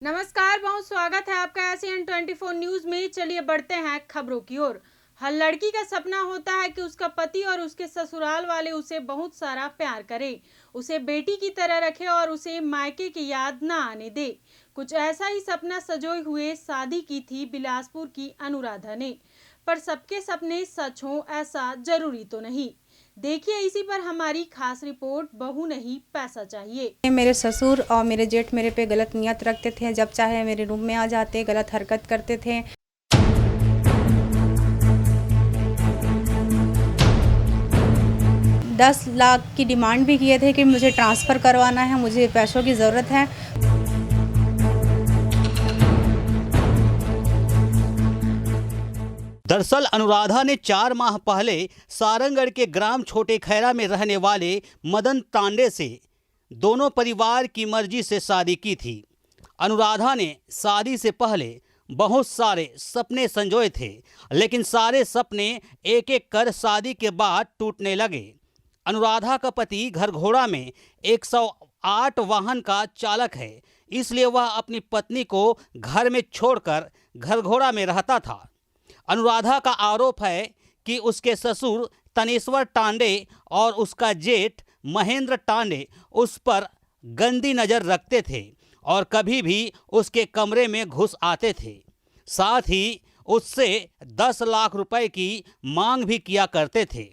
नमस्कार, बहुत स्वागत है आपका ASEAN 24 न्यूज में। चलिए बढ़ते हैं खबरों की ओर। हर लड़की का सपना होता है कि उसका पति और उसके ससुराल वाले उसे बहुत सारा प्यार करें, उसे बेटी की तरह रखे और उसे मायके की याद ना आने दे। कुछ ऐसा ही सपना सजोए हुए शादी की थी बिलासपुर की अनुराधा ने। पर सबके सपने सच हों ऐसा जरूरी तो नहीं। देखिए इसी पर हमारी खास रिपोर्ट, बहू नहीं पैसा चाहिए। मेरे ससुर और मेरे जेठ मेरे पे गलत नियत रखते थे। जब चाहे मेरे रूम में आ जाते, गलत हरकत करते थे। 10 लाख की डिमांड भी किए थे कि मुझे ट्रांसफ़र करवाना है, मुझे पैसों की ज़रूरत है। दरअसल अनुराधा ने 4 माह पहले सारंगगढ़ के ग्राम छोटे खैरा में रहने वाले मदन तांडे से दोनों परिवार की मर्जी से शादी की थी। अनुराधा ने शादी से पहले बहुत सारे सपने संजोए थे, लेकिन सारे सपने एक एक कर शादी के बाद टूटने लगे। अनुराधा का पति घर घोड़ा में 108 वाहन का चालक है, इसलिए वह अपनी पत्नी को घर में छोड़कर घर घोड़ा में रहता था। अनुराधा का आरोप है कि उसके ससुर तनेश्वर टांडे और उसका जेठ महेंद्र टांडे उस पर गंदी नज़र रखते थे और कभी भी उसके कमरे में घुस आते थे। साथ ही उससे 10 लाख रुपए की मांग भी किया करते थे।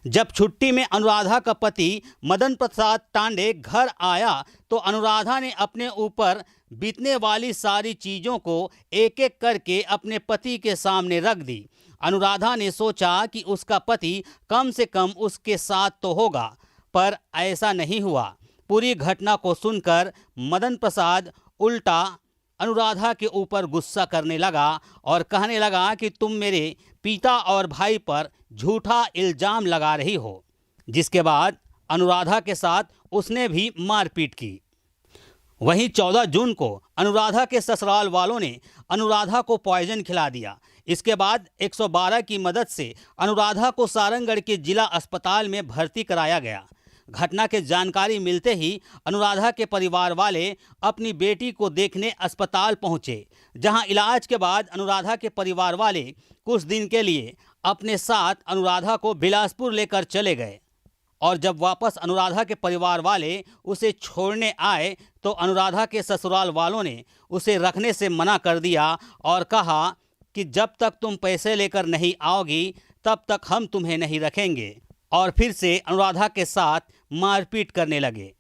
जब छुट्टी में अनुराधा का पति मदन प्रसाद टांडे घर आया तो अनुराधा ने अपने ऊपर बीतने वाली सारी चीज़ों को एक एक करके अपने पति के सामने रख दी। अनुराधा ने सोचा कि उसका पति कम से कम उसके साथ तो होगा, पर ऐसा नहीं हुआ। पूरी घटना को सुनकर मदन प्रसाद उल्टा अनुराधा के ऊपर गुस्सा करने लगा और कहने लगा कि तुम मेरे पिता और भाई पर झूठा इल्ज़ाम लगा रही हो। जिसके बाद अनुराधा के साथ उसने भी मारपीट की। वहीं 14 जून को अनुराधा के ससुराल वालों ने अनुराधा को पॉइजन खिला दिया। इसके बाद 112 की मदद से अनुराधा को सारंगगढ़ के जिला अस्पताल में भर्ती कराया गया। घटना की जानकारी मिलते ही अनुराधा के परिवार वाले अपनी बेटी को देखने अस्पताल पहुंचे, जहां इलाज के बाद अनुराधा के परिवार वाले कुछ दिन के लिए अपने साथ अनुराधा को बिलासपुर लेकर चले गए। और जब वापस अनुराधा के परिवार वाले उसे छोड़ने आए तो अनुराधा के ससुराल वालों ने उसे रखने से मना कर दिया और कहा कि जब तक तुम पैसे लेकर नहीं आओगी तब तक हम तुम्हें नहीं रखेंगे। और फिर से अनुराधा के साथ मारपीट करने लगे।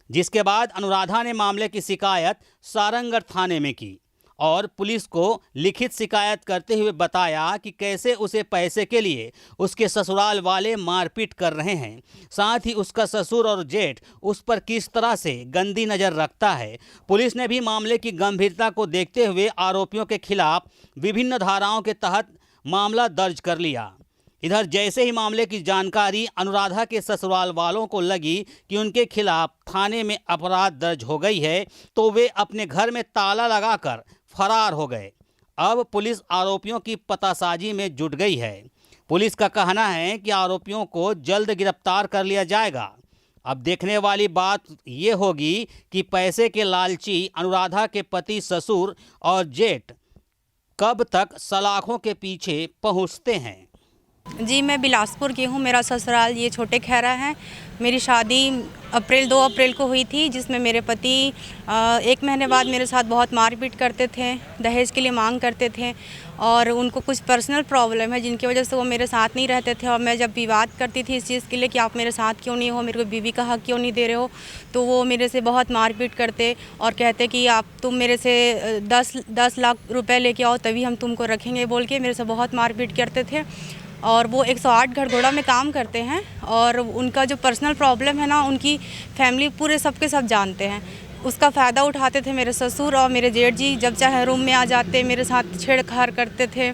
जिसके बाद अनुराधा ने मामले की शिकायत सारंगगढ़ थाने में की और पुलिस को लिखित शिकायत करते हुए बताया कि कैसे उसे पैसे के लिए उसके ससुराल वाले मारपीट कर रहे हैं, साथ ही उसका ससुर और जेठ उस पर किस तरह से गंदी नज़र रखता है। पुलिस ने भी मामले की गंभीरता को देखते हुए आरोपियों के खिलाफ विभिन्न धाराओं के तहत मामला दर्ज कर लिया। इधर जैसे ही मामले की जानकारी अनुराधा के ससुराल वालों को लगी कि उनके खिलाफ थाने में अपराध दर्ज हो गई है, तो वे अपने घर में ताला लगाकर फरार हो गए। अब पुलिस आरोपियों की पतासाजी में जुट गई है। पुलिस का कहना है कि आरोपियों को जल्द गिरफ्तार कर लिया जाएगा। अब देखने वाली बात ये होगी कि पैसे के लालची अनुराधा के पति, ससुर और जेठ कब तक सलाखों के पीछे पहुंचते हैं। जी, मैं बिलासपुर की हूँ। मेरा ससुराल ये छोटे खैरा है। मेरी शादी 2 अप्रैल को हुई थी, जिसमें मेरे पति 1 महीने बाद मेरे साथ बहुत मारपीट करते थे, दहेज के लिए मांग करते थे और उनको कुछ पर्सनल प्रॉब्लम है जिनकी वजह से वो मेरे साथ नहीं रहते थे। और मैं जब विवाद करती थी इस चीज़ के लिए कि आप मेरे साथ क्यों नहीं हो, मेरे को बीवी का हक क्यों नहीं दे रहे हो, तो वो मेरे से बहुत मारपीट करते और कहते कि तुम मेरे से 10 लाख रुपए लेके आओ तभी हम तुमको रखेंगे, बोल के मेरे से बहुत मारपीट करते थे। और वो 108 घर घोड़ा में काम करते हैं और उनका जो पर्सनल प्रॉब्लम है ना, उनकी फैमिली पूरे सबके सब जानते हैं। उसका फ़ायदा उठाते थे मेरे ससुर और मेरे जेठ जी। जब चाहे रूम में आ जाते, मेरे साथ छेड़छाड़ करते थे।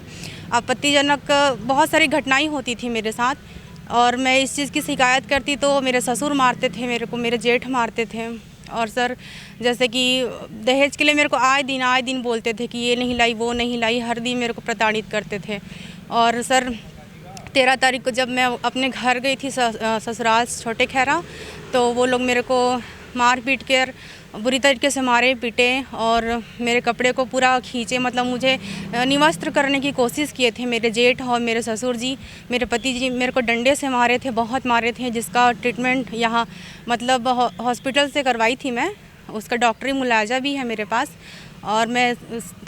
आपत्तिजनक बहुत सारी घटनाएं होती थी मेरे साथ और मैं इस चीज़ की शिकायत करती तो मेरे ससुर मारते थे मेरे को, मेरे जेठ मारते थे। और सर, जैसे कि दहेज के लिए मेरे को आए दिन बोलते थे कि ये नहीं लाई, वो नहीं लाई, हर दिन मेरे को प्रताड़ित करते थे। और सर 13 तारीख को जब मैं अपने घर गई थी ससुराल छोटे खैरा, तो वो लोग मेरे को मार पीट कर बुरी तरीके से मारे पीटे और मेरे कपड़े को पूरा खींचे, मतलब मुझे निवस्त्र करने की कोशिश किए थे मेरे जेठ और मेरे ससुर जी। मेरे पति जी मेरे को डंडे से मारे थे, बहुत मारे थे, जिसका ट्रीटमेंट यहाँ मतलब हॉस्पिटल से करवाई थी मैं। उसका डॉक्टरी मुलाजा भी है मेरे पास। और मैं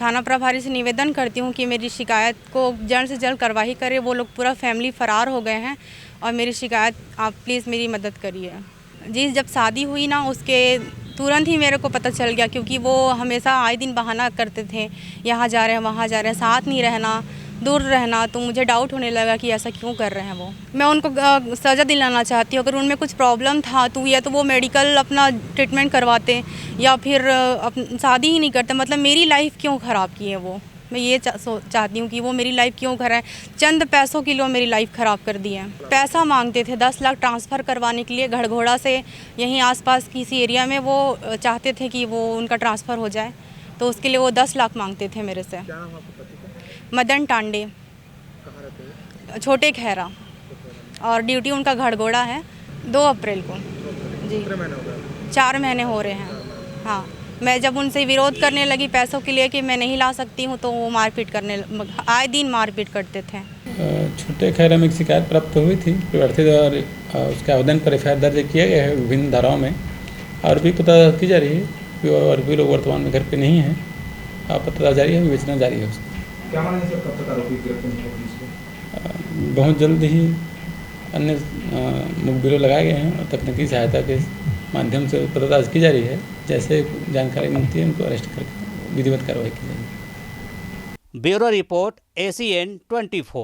थाना प्रभारी से निवेदन करती हूँ कि मेरी शिकायत को जल्द से जल्द कार्रवाई करे। वो लोग पूरा फैमिली फरार हो गए हैं और मेरी शिकायत आप प्लीज़ मेरी मदद करिए। जी, जब शादी हुई ना उसके तुरंत ही मेरे को पता चल गया, क्योंकि वो हमेशा आए दिन बहाना करते थे, यहाँ जा रहे हैं वहाँ जा रहे हैं, साथ नहीं रहना, दूर रहना। तो मुझे डाउट होने लगा कि ऐसा क्यों कर रहे हैं वो। मैं उनको सज़ा दिलाना चाहती हूँ। अगर उनमें कुछ प्रॉब्लम था तो या तो वो मेडिकल अपना ट्रीटमेंट करवाते या फिर शादी ही नहीं करते। मतलब मेरी लाइफ क्यों ख़राब की है वो। मैं ये चाहती हूँ कि वो मेरी लाइफ क्यों कराएं। चंद पैसों के लिए मेरी लाइफ ख़राब कर दी है। पैसा मांगते थे 10 लाख ट्रांसफ़र करवाने के लिए घड़घोड़ा से, यहीं आसपास किसी एरिया में वो चाहते थे कि वो उनका ट्रांसफ़र हो जाए, तो उसके लिए वो 10 लाख मांगते थे मेरे से। क्या नाम है आपके पति का? मदन टांडे, कहाँ रहते हैं? छोटे खैरा, और ड्यूटी उनका घड़घोड़ा है। 2 अप्रैल को जी, कितने महीने हो गए? 4 महीने हो रहे हैं। हाँ, मैं जब उनसे विरोध करने लगी पैसों के लिए कि मैं नहीं ला सकती हूँ, तो वो मारपीट करने, आए दिन मारपीट करते थे। छोटे खैरा में एक शिकायत प्राप्त हुई थी प्रार्थी और उसके आवेदन पर एफआईआर दर्ज किया गया है विभिन्न धाराओं में। और भी पता की जा रही है कि और भी लोग वर्तमान में घर पे नहीं हैं। पता जारी है, विवेचना जारी है उसकी। क्या मानेंगे सर, कब तक आरोपी गिरफ्तार होंगे पुलिस को? बहुत जल्द ही अन्य मुखबिरों लगाए गए हैं और तकनीकी सहायता के माध्यम से पतादाज की जा रही है। जैसे जानकारी मिलती है उनको अरेस्ट करके विधिवत कार्रवाई की जाएगी। Bureau report ACN 24।